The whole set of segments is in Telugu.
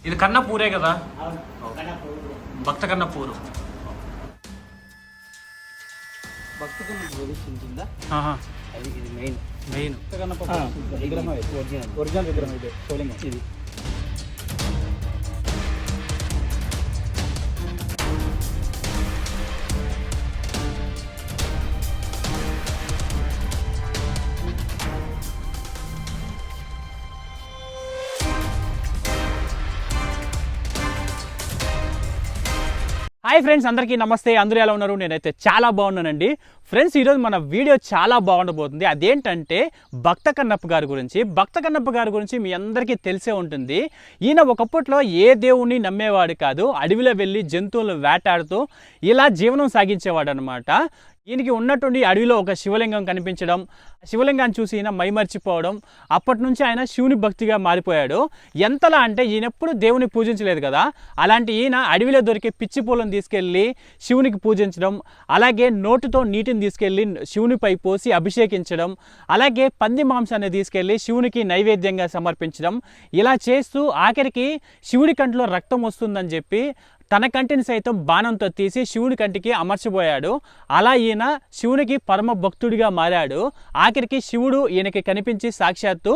ఇది కన్నపూరే కదా, భక్త కన్నపూరు. భక్త కన్నప్ప ఉంటుందా, అది ఇది మెయిన్ భక్త కన్నప్ప విగ్రహం, ఒరిజినల్ విగ్రహం ఇది శివలింగం. ఇది హాయ్ ఫ్రెండ్స్, అందరికీ నమస్తే. అందరూ ఎలా ఉన్నారు? నేనైతే చాలా బాగున్నానండి. ఫ్రెండ్స్, ఈరోజు మన వీడియో చాలా బాగుండబోతుంది. అదేంటంటే భక్త కన్నప్ప గారి గురించి. భక్త కన్నప్ప గారి గురించి మీ అందరికీ తెలిసే ఉంటుంది. ఈయన ఒకప్పట్లో ఏ దేవుణ్ణి నమ్మేవాడు కాదు. అడవిలో వెళ్ళి జంతువులను వేటాడుతూ ఇలా జీవనం సాగించేవాడు అనమాట. ఈయనకి ఉన్నటువంటి అడవిలో ఒక శివలింగం కనిపించడం, శివలింగాన్ని చూసి ఈయన మైమర్చిపోవడం, అప్పటి నుంచి ఆయన శివుని భక్తిగా మారిపోయాడు. ఎంతలా అంటే ఈయన ఎప్పుడు దేవుని పూజించలేదు కదా, అలాంటి ఈయన అడవిలో దొరికే పిచ్చి పూలను తీసుకెళ్ళి శివునికి పూజించడం, అలాగే నోటితో నీటిని తీసుకెళ్ళి శివునిపై పోసి అభిషేకించడం, అలాగే పంది మాంసాన్ని తీసుకెళ్ళి శివునికి నైవేద్యంగా సమర్పించడం, ఇలా చేస్తూ ఆఖరికి శివుడి కంటిలో రక్తం వస్తుందని చెప్పి తన కంటిని సైతం బాణంతో తీసి శివుని కంటికి అమర్చిపోయాడు. అలా ఈయన శివునికి పరమ భక్తుడిగా మారాడు. ఆఖరికి శివుడు ఈయనకి కనిపించి సాక్షాత్తు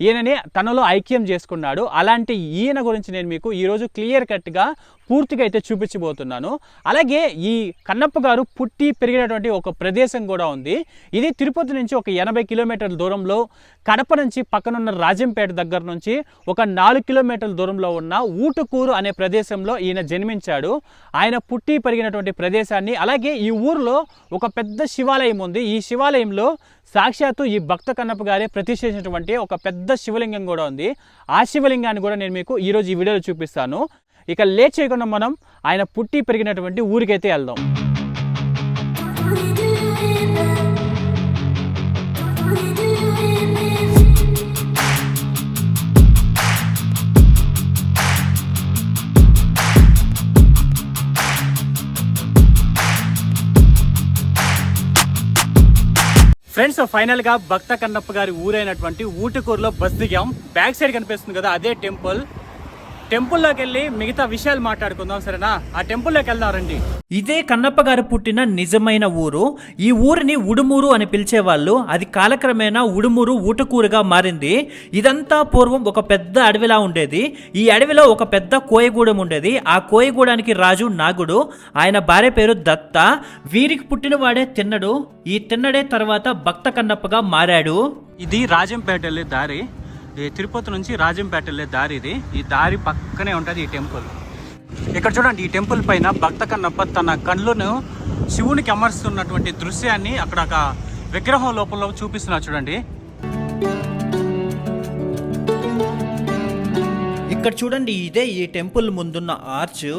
ఈయనని తనలో ఐక్యం చేసుకున్నాడు. అలాంటి ఈయన గురించి నేను మీకు ఈరోజు క్లియర్ కట్గా పూర్తిగా అయితే చూపించబోతున్నాను. అలాగే ఈ కన్నప్ప గారు పుట్టి పెరిగినటువంటి ఒక ప్రదేశం కూడా ఉంది. ఇది తిరుపతి నుంచి ఒక 80 కిలోమీటర్ల దూరంలో, కడప నుంచి పక్కనున్న రాజంపేట దగ్గర నుంచి ఒక 4 కిలోమీటర్ల దూరంలో ఉన్న ఊటుకూరు అనే ప్రదేశంలో ఈయన జన్మించాడు. ఆయన పుట్టి పెరిగినటువంటి ప్రదేశాన్ని, అలాగే ఈ ఊరిలో ఒక పెద్ద శివాలయం ఉంది. ఈ శివాలయంలో సాక్షాత్తు ఈ భక్త కన్నప్ప గారే ప్రతిష్ఠించినటువంటి ఒక పెద్ద శివలింగం కూడా ఉంది. ఆ శివలింగాన్ని కూడా నేను మీకు ఈరోజు ఈ వీడియోలో చూపిస్తాను. ఇక లేట్ చేయకుండా మనం ఆయన పుట్టి పెరిగినటువంటి ఊరికైతే వెళ్దాం. ఫ్రెండ్స్, ఫైనల్గా భక్త కన్నప్ప గారి ఊరైనటువంటి ఊటుకూరులో బస్ దిగాం. బ్యాక్ సైడ్ కనిపిస్తుంది కదా, అదే టెంపుల్. టెంపుల్లోకి వెళ్ళి మిగతా విషయాలు మాట్లాడుకుందాం, సరేనా? ఆ టెంపుల్లోకి వెళ్దాం రండి. ఇదే కన్నప్ప గారు పుట్టిన నిజమైన ఊరు. ఈ ఊరిని ఉడుమూరు అని పిలిచేవాళ్ళు. అది కాలక్రమేణా ఉడుమూరు ఊటుకూరుగా మారింది. ఇదంతా పూర్వం ఒక పెద్ద అడవిలా ఉండేది. ఈ అడవిలో ఒక పెద్ద కోయగూడెం ఉండేది. ఆ కోయగూడానికి రాజు నాగుడు, ఆయన భార్య పేరు దత్త. వీరికి పుట్టిన వాడే తిన్నడు. ఈ తిన్నడే తర్వాత భక్త కన్నప్పగా మారాడు. ఇది రాజంపేట వెళ్ళే దారి. తిరుపతి నుంచి రాజంపేట వెళ్ళే దారి ఇది. ఈ దారి పక్కనే ఉంటుంది ఈ టెంపుల్. ఇక్కడ చూడండి, ఈ టెంపుల్ పైన భక్త కన్నప్ప తన కళ్ళను శివునికి అమర్స్తున్నటువంటి దృశ్యాన్ని అక్కడ ఒక విగ్రహం లోపల చూపిస్తున్నారు చూడండి. ఇక్కడ చూడండి, ఇదే ఈ టెంపుల్ ముందున్న ఆర్చ్.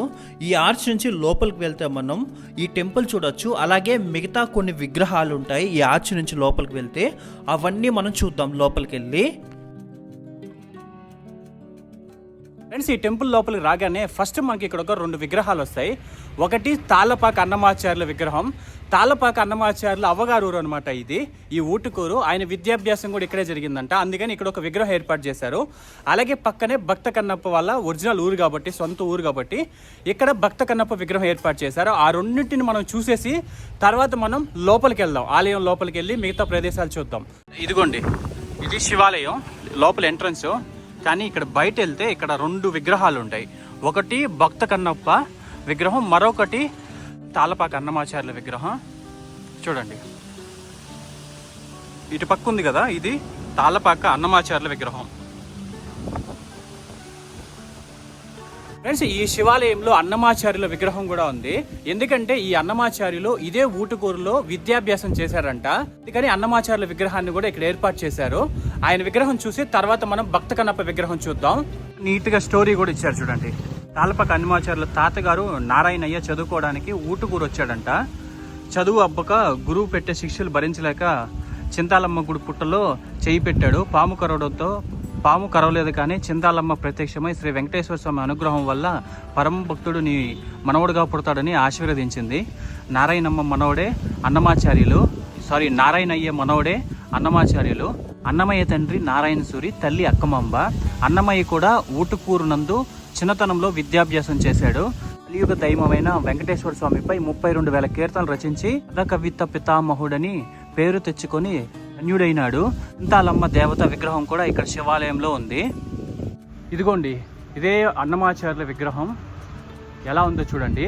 ఈ ఆర్చ్ నుంచి లోపలికి వెళ్తే మనం ఈ టెంపుల్ చూడొచ్చు. అలాగే మిగతా కొన్ని విగ్రహాలు ఉంటాయి ఈ ఆర్చ్ నుంచి లోపలికి వెళ్తే. అవన్నీ మనం చూద్దాం లోపలికి వెళ్ళి. ఫ్రెండ్స్, ఈ టెంపుల్ లోపలికి రాగానే ఫస్ట్ మనకి ఇక్కడ ఒక 2 విగ్రహాలు వస్తాయి. ఒకటి తాళ్ళపాక అన్నమాచార్యుల విగ్రహం. తాళ్ళపాక అన్నమాచార్యుల అవ్వగారు ఊరు అనమాట ఇది, ఈ ఊటుకూరు. ఆయన విద్యాభ్యాసం కూడా ఇక్కడే జరిగిందంట. అందుకని ఇక్కడ ఒక విగ్రహం ఏర్పాటు చేశారు. అలాగే పక్కనే భక్త కన్నప్ప వాళ్ళ ఒరిజినల్ ఊరు కాబట్టి, సొంత ఊరు కాబట్టి ఇక్కడ భక్త కన్నప్ప విగ్రహం ఏర్పాటు చేశారు. ఆ రెండింటిని మనం చూసేసి తర్వాత మనం లోపలికి వెళ్దాం. ఆలయం లోపలికి వెళ్ళి మిగతా ప్రదేశాలు చూద్దాం. ఇదిగోండి, ఇది శివాలయం లోపల ఎంట్రన్స్. కానీ ఇక్కడ బయట వెళ్తే ఇక్కడ 2 విగ్రహాలు ఉంటాయి. ఒకటి భక్త కన్నప్ప విగ్రహం, మరొకటి తాళ్ళపాక అన్నమాచార్యుల విగ్రహం. చూడండి, ఇటు పక్క ఉంది కదా, ఇది తాళ్ళపాక అన్నమాచార్యుల విగ్రహం. ఫ్రెండ్స్, ఈ శివాలయంలో అన్నమాచార్యుల విగ్రహం కూడా ఉంది. ఎందుకంటే ఈ అన్నమాచార్యులు ఇదే ఊటుకూరులో విద్యాభ్యాసం చేశారంట. అందుకని అన్నమాచార్యుల విగ్రహాన్ని కూడా ఇక్కడ ఏర్పాటు చేశారు. ఆయన విగ్రహం చూసి తర్వాత మనం భక్త కన్నప్ప విగ్రహం చూద్దాం. నీట్గా స్టోరీ కూడా ఇచ్చారు చూడండి. తాళ్ళపాక అన్నమాచార్యుల తాతగారు నారాయణయ్య చదువుకోవడానికి ఊటుకూరు వచ్చాడంట. చదువు అబ్బక గురువు పెట్టే శిక్షలు భరించలేక చింతాలమ్మ గుడి పుట్టలో చేయి పెట్టాడు. పాము కరవలేదు కానీ చింతాలమ్మ ప్రత్యక్షమై శ్రీ వెంకటేశ్వర స్వామి అనుగ్రహం వల్ల పరమ భక్తుడు నీ మనవడుగా పుడతాడని ఆశీర్వదించింది. నారాయణయ్య మనవడే అన్నమాచార్యులు. అన్నమయ్య తండ్రి నారాయణ సూరి, తల్లి అక్కమాంబ. అన్నమయ్య కూడా ఊటుకూరు నందు చిన్నతనంలో విద్యాభ్యాసం చేశాడు. కలియుగ దైవమైన వెంకటేశ్వర స్వామిపై 32,000 కీర్తనలు రచించి కవిత పితామహుడని పేరు తెచ్చుకొని ధన్యుడైనాడు. ఇంతాలమ్మ దేవత విగ్రహం కూడా ఇక్కడ శివాలయంలో ఉంది. ఇదిగోండి, ఇదే అన్నమాచార్యుల విగ్రహం ఎలా ఉందో చూడండి.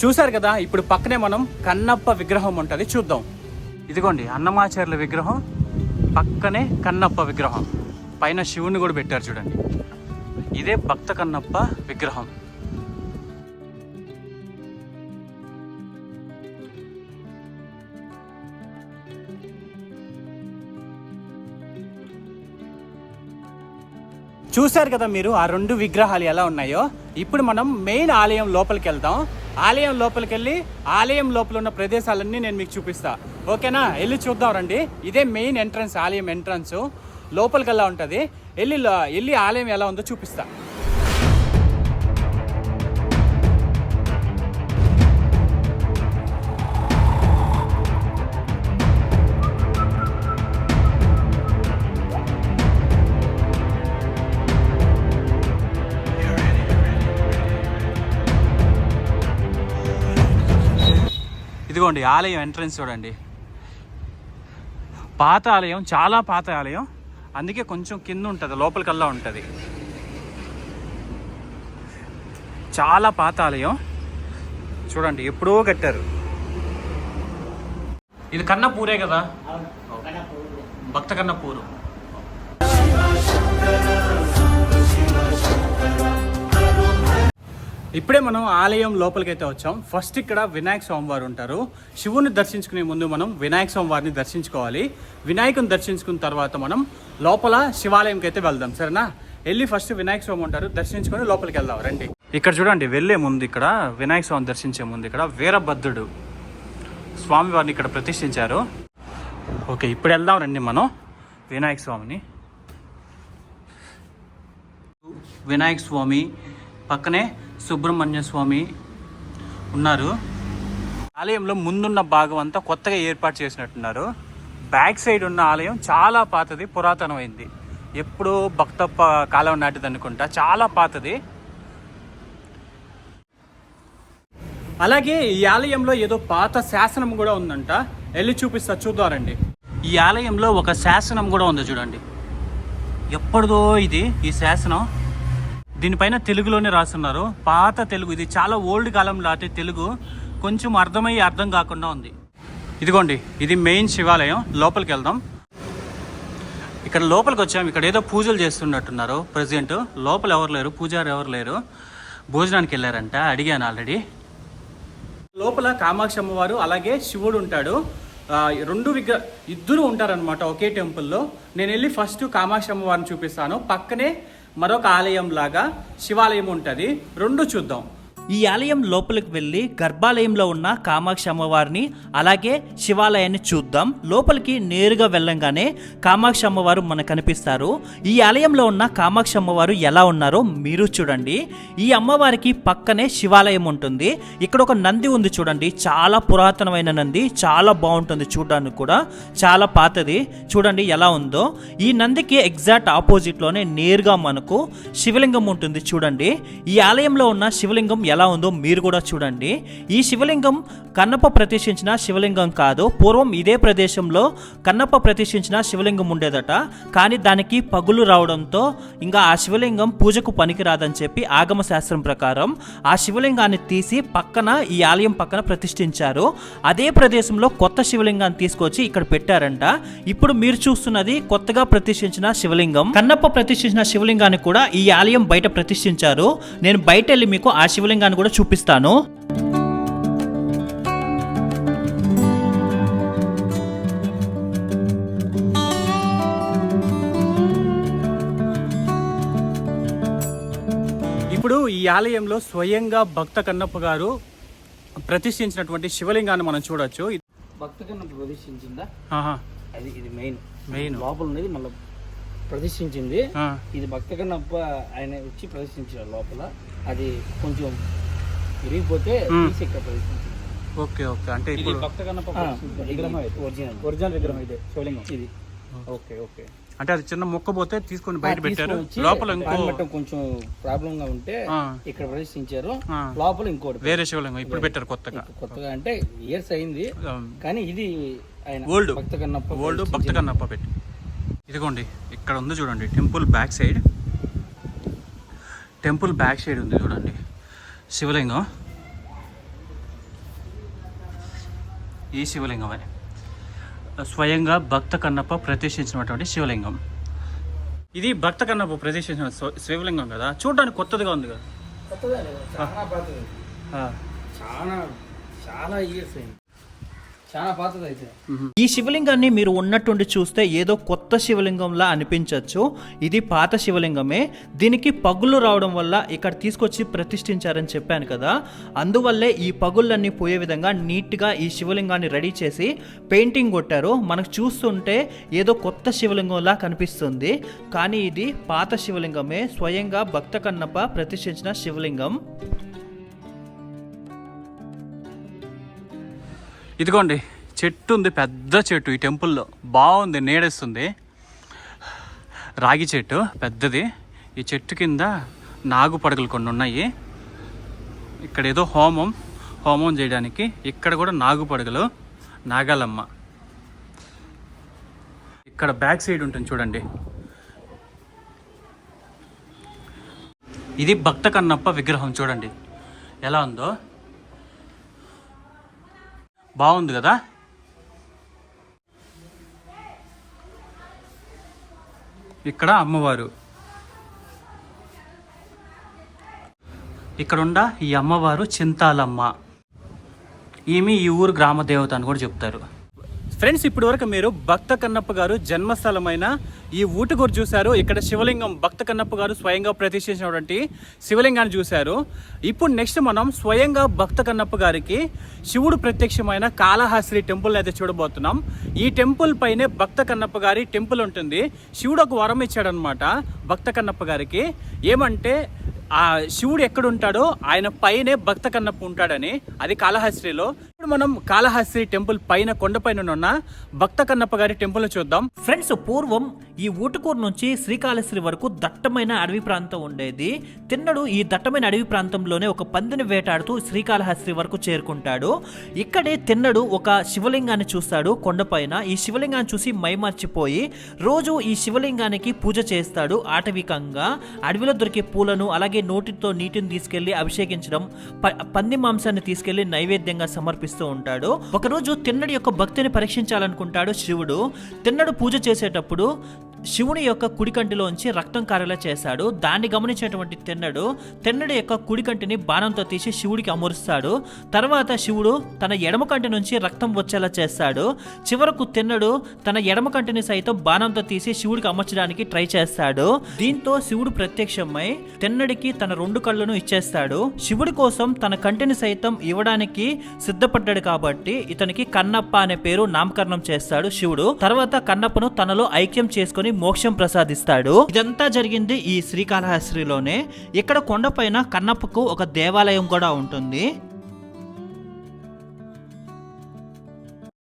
చూశారు కదా, ఇప్పుడు పక్కనే మనం కన్నప్ప విగ్రహం ఉంటుంది, చూద్దాం. ఇదిగోండి అన్నమాచార్యుల విగ్రహం, పక్కనే కన్నప్ప విగ్రహం, పైన శివుని కూడా పెట్టారు చూడండి. ఇదే భక్త కన్నప్ప విగ్రహం. చూశారు కదా మీరు ఆ 2 విగ్రహాలు ఎలా ఉన్నాయో. ఇప్పుడు మనం మెయిన్ ఆలయం లోపలికి వెళ్దాం. ఆలయం లోపలికి వెళ్ళి ఆలయం లోపల ఉన్న ప్రదేశాలన్నీ నేను మీకు చూపిస్తా. ఓకేనా? వెళ్ళి చూద్దాం రండి. ఇదే మెయిన్ ఎంట్రన్స్, ఆలయం ఎంట్రన్స్. లోపలికి ఎలా ఉంటుంది, వెళ్ళి ఆలయం ఎలా ఉందో చూపిస్తా. ఇదిగోండి ఆలయం ఎంట్రన్స్ చూడండి. పాత ఆలయం, చాలా పాత ఆలయం, అందుకే కొంచెం కింద ఉంటుంది, లోపలికల్లా ఉంటుంది. చాలా పాత ఆలయం చూడండి, ఎప్పుడో కట్టారు. ఇది కన్నపూరే కదా, భక్త కన్నపూరు. ఇప్పుడే మనం ఆలయం లోపలికైతే వచ్చాం. ఫస్ట్ ఇక్కడ వినాయక స్వామి వారు ఉంటారు. శివుని దర్శించుకునే ముందు మనం వినాయక స్వామి వారిని దర్శించుకోవాలి. వినాయకుని దర్శించుకున్న తర్వాత మనం లోపల శివాలయంకి అయితే వెళ్దాం, సరేనా? వెళ్ళి ఫస్ట్ వినాయక స్వామి ఉంటారు, దర్శించుకొని లోపలికి వెళ్దాం రండి. ఇక్కడ చూడండి, వెళ్ళే ముందు ఇక్కడ వినాయక స్వామిని దర్శించే ముందు ఇక్కడ వీరభద్రుడు స్వామి వారిని ఇక్కడ ప్రతిష్ఠించారు. ఓకే, ఇప్పుడు వెళ్దాం రండి మనం వినాయక స్వామిని. వినాయక స్వామి పక్కనే సుబ్రహ్మణ్య స్వామి ఉన్నారు. ఆలయంలో ముందున్న భాగం అంతా కొత్తగా ఏర్పాటు చేసినట్టున్నారు. బ్యాక్ సైడ్ ఉన్న ఆలయం చాలా పాతది, పురాతనమైంది. ఎప్పుడో భక్తప్ప కాలం నాటిది అనుకుంటా, చాలా పాతది. అలాగే ఈ ఆలయంలో ఏదో పాత శాసనం కూడా ఉందంట, వెళ్ళి చూపిస్తా, చూద్దారండి. ఈ ఆలయంలో ఒక శాసనం కూడా ఉంది చూడండి, ఎప్పటిదో ఇది ఈ శాసనం. దీనిపైన తెలుగులోనే రాస్తున్నారు, పాత తెలుగు. ఇది చాలా ఓల్డ్ కాలం లాంటి తెలుగు, కొంచెం అర్థం కాకుండా ఉంది. ఇదిగోండి, ఇది మెయిన్ శివాలయం. లోపలికి వెళ్దాం. ఇక్కడ లోపలికి వచ్చాము. ఇక్కడ ఏదో పూజలు చేస్తున్నట్టున్నారు ప్రెసిడెంట్. లోపల ఎవరు లేరు, పూజారి ఎవరు లేరు, భోజనానికి వెళ్ళారంట, అడిగాను ఆల్రెడీ. లోపల కామాక్షి అమ్మవారు అలాగే శివుడు ఉంటాడు. ఇద్దరు ఉంటారనమాట ఒకే టెంపుల్లో. నేను వెళ్ళి ఫస్ట్ కామాక్షి అమ్మవారిని చూపిస్తాను, పక్కనే మరొక ఆలయం లాగా శివాలయం ఉంటుంది, 2 చూద్దాం. ఈ ఆలయం లోపలికి వెళ్ళి గర్భాలయంలో ఉన్న కామాక్షి అమ్మవారిని అలాగే శివాలయాన్ని చూద్దాం. లోపలికి నేరుగా వెళ్ళంగానే కామాక్షి అమ్మవారు మనకు కనిపిస్తారు. ఈ ఆలయంలో ఉన్న కామాక్షి అమ్మవారు ఎలా ఉన్నారో మీరు చూడండి. ఈ అమ్మవారికి పక్కనే శివాలయం ఉంటుంది. ఇక్కడ ఒక నంది ఉంది చూడండి, చాలా పురాతనమైన నంది, చాలా బాగుంటుంది చూడడానికి కూడా, చాలా పాతది. చూడండి ఎలా ఉందో. ఈ నందికి ఎగ్జాక్ట్ ఆపోజిట్లోనే నేరుగా మనకు శివలింగం ఉంటుంది చూడండి. ఈ ఆలయంలో ఉన్న శివలింగం ఎలా ఉందో మీరు కూడా చూడండి. ఈ శివలింగం కన్నప్ప ప్రతిష్ఠించిన శివలింగం కాదు. పూర్వం ఇదే ప్రదేశంలో కన్నప్ప ప్రతిష్ఠించిన శివలింగం ఉండేదట, కానీ దానికి పగులు రావడంతో ఇంకా ఆ శివలింగం పూజకు పనికిరాదని చెప్పి ఆగమ శాస్త్రం ప్రకారం ఆ శివలింగాన్ని తీసి పక్కన ఈ ఆలయం పక్కన ప్రతిష్ఠించారు. అదే ప్రదేశంలో కొత్త శివలింగాన్ని తీసుకొచ్చి ఇక్కడ పెట్టారంట. ఇప్పుడు మీరు చూస్తున్నది కొత్తగా ప్రతిష్ఠించిన శివలింగం. కన్నప్ప ప్రతిష్ఠించిన శివలింగాన్ని కూడా ఈ ఆలయం బయట ప్రతిష్ఠించారు. నేను బయట వెళ్ళి మీకు ఆ శివలింగాన్ని కూడా చూపిస్తాను. ఇప్పుడు ఈ ఆలయంలో స్వయంగా భక్త కన్నప్ప గారు ప్రతిష్ఠించినటువంటి శివలింగాన్ని మనం చూడొచ్చు. భక్త కన్నప్ప ప్రతిష్ఠించిందా, అది ఇది మెయిన్ లోపల ఉన్నది మళ్ళీ ప్రతిష్ఠించింది. ఇది భక్త కన్నప్ప ఆయన వచ్చి ప్రతిష్ఠించారు లోపల. అది కొంచెం విరిగిపోతే ఇక్కడ ప్రతిష్ఠించింది. ఓకే ఓకే, అంటే ఇప్పుడు భక్త కన్నప్ప విగ్రహం ఒరిజినల్ విగ్రహం ఇదే శివలింగం ఇది. ఓకే ఓకే, అంటే అది చిన్న మొక్క పోతే తీసుకొని బయట పెట్టారు, తీసుకొని వచ్చి లోపల ఇంకో పానమట్టం కొంచెం ప్రాబ్లం గా ఉంటే ఆ. ఇక్కడ ప్రదర్శించారు. ఆ. లోపల ఇంకోటి వేరే శివలింగం ఇప్పుడు పెట్టారు కొత్తగా. కొత్తగా అంటే ఇయర్స్ అయింది, కానీ ఇది ఆయన ఓల్డ్ భక్త కన్నప్ప ఓల్డ్ భక్త కన్నప్ప పెట్టి. ఇదిగోండి ఇక్కడ ఉంది చూడండి temple back side. Temple back side ఉంది చూడండి శివలింగం. ఈ శివలింగమే స్వయంగా భక్త కన్నప్ప ప్రతిష్ఠించినటువంటి శివలింగం. ఇది భక్త కన్నప్ప ప్రతిష్ఠించిన శివలింగం కదా, చూడడానికి కొత్తదిగా ఉంది కదా. కొత్తగా లేదు, చాలా పాతది. ఆ. చాలా చాలా ఇయర్స్ అయింది, చాలా పాతది అయితే. ఈ శివలింగాన్ని మీరు ఉన్నట్టుండి చూస్తే ఏదో కొత్త శివలింగంలా అనిపించవచ్చు. ఇది పాత శివలింగమే. దీనికి పగుళ్ళు రావడం వల్ల ఇక్కడ తీసుకొచ్చి ప్రతిష్ఠించారని చెప్పాను కదా, అందువల్లే ఈ పగుళ్ళన్నీ పోయే విధంగా నీట్గా ఈ శివలింగాన్ని రెడీ చేసి పెయింటింగ్ కొట్టారు. మనకు చూస్తుంటే ఏదో కొత్త శివలింగంలా కనిపిస్తుంది, కానీ ఇది పాత శివలింగమే, స్వయంగా భక్త కన్నప్ప ప్రతిష్ఠించిన శివలింగం. ఇదిగోండి చెట్టు ఉంది, పెద్ద చెట్టు ఈ టెంపుల్లో బాగుంది, నీడేస్తుంది. రాగి చెట్టు పెద్దది. ఈ చెట్టు కింద నాగు పడగలు కొన్ని ఉన్నాయి. ఇక్కడ ఏదో హోమం చేయడానికి. ఇక్కడ కూడా నాగు పడగలు, నాగాలమ్మ. ఇక్కడ బ్యాక్ సైడ్ ఉంటుంది చూడండి. ఇది భక్త కన్నప్ప విగ్రహం చూడండి ఎలా ఉందో, బాగుంది కదా. ఇక్కడ అమ్మవారు. ఇక్కడుండ ఈ అమ్మవారు చింతాలమ్మ. ఈమె ఈ ఊరు గ్రామ దేవత అని కూడా చెప్తారు. ఫ్రెండ్స్, ఇప్పటి వరకు మీరు భక్త కన్నప్ప గారు జన్మస్థలమైన ఈ ఊటుకూరు చూశారు. ఇక్కడ శివలింగం భక్త కన్నప్ప గారు స్వయంగా ప్రతిష్ఠించినటువంటి శివలింగాన్ని చూశారు. ఇప్పుడు నెక్స్ట్ మనం స్వయంగా భక్త కన్నప్ప గారికి శివుడు ప్రత్యక్షమైన కాళహస్తి టెంపుల్ అయితే చూడబోతున్నాం. ఈ టెంపుల్ పైనే భక్త కన్నప్ప గారి టెంపుల్ ఉంటుంది. శివుడు ఒక వరం ఇచ్చాడనమాట భక్త కన్నప్ప గారికి. ఏమంటే ఆ శివుడు ఎక్కడుంటాడో ఆయన పైనే భక్త కన్నప్ప ఉంటాడని. అది కాళహస్తిలో. ఇప్పుడు మనం కాళహస్తి టెంపుల్ పైన కొండపైన ఉన్న భక్త కన్నప్ప గారి టెంపుల్ చూద్దాం. ఫ్రెండ్స్, పూర్వం ఈ ఊటుకూరు నుంచి శ్రీకాళహస్తి వరకు దట్టమైన అడవి ప్రాంతం ఉండేది. తిన్నడు ఈ దట్టమైన అడవి ప్రాంతంలోనే ఒక పందిని వేటాడుతూ శ్రీకాళహస్తి వరకు చేరుకుంటాడు. ఇక్కడే తిన్నడు ఒక శివలింగాన్ని చూస్తాడు కొండపైన. ఈ శివలింగాన్ని చూసి మైమర్చిపోయి రోజు ఈ శివలింగానికి పూజ చేస్తాడు. ఆటవికంగా అడవిలో దొరికే పూలను అలాగే నోటితో నీటిని తీసుకెళ్లి అభిషేకించడం, పంది మాంసాన్ని తీసుకెళ్లి నైవేద్యంగా సమర్పిస్తూ ఉంటాడు. ఒకరోజు తిన్నడి యొక్క భక్తిని పరీక్షించాలనుకుంటాడు శివుడు. తిన్నడు పూజ చేసేటప్పుడు శివుని యొక్క కుడి కంటిలోంచి రక్తం కారేలా చేశాడు. దాన్ని గమనించినటువంటి తిన్నడు యొక్క కుడి కంటిని బాణంతో తీసి శివుడికి అమరుస్తాడు. తర్వాత శివుడు తన ఎడమ కంటి నుంచి రక్తం వచ్చేలా చేస్తాడు. చివరకు తిన్నడు తన ఎడమ కంటిని సైతం బాణంతో తీసి శివుడికి అమర్చడానికి ట్రై చేస్తాడు. దీంతో శివుడు ప్రత్యక్షమై తిన్నడికి తన 2 కళ్ళను ఇచ్చేస్తాడు. శివుడి కోసం తన కంటిని సైతం ఇవ్వడానికి సిద్ధపడ్డాడు కాబట్టి ఇతనికి కన్నప్ప అనే పేరు నామకరణం చేస్తాడు శివుడు. తర్వాత కన్నప్పను తనలో ఐక్యం చేసుకుని మోక్షం ప్రసాదిస్తాడు. ఇదంతా జరిగింది ఈ శ్రీకాళహస్తిలోనే. ఇక్కడ కొండపైన కన్నప్పకు ఒక దేవాలయం కూడా ఉంటుంది.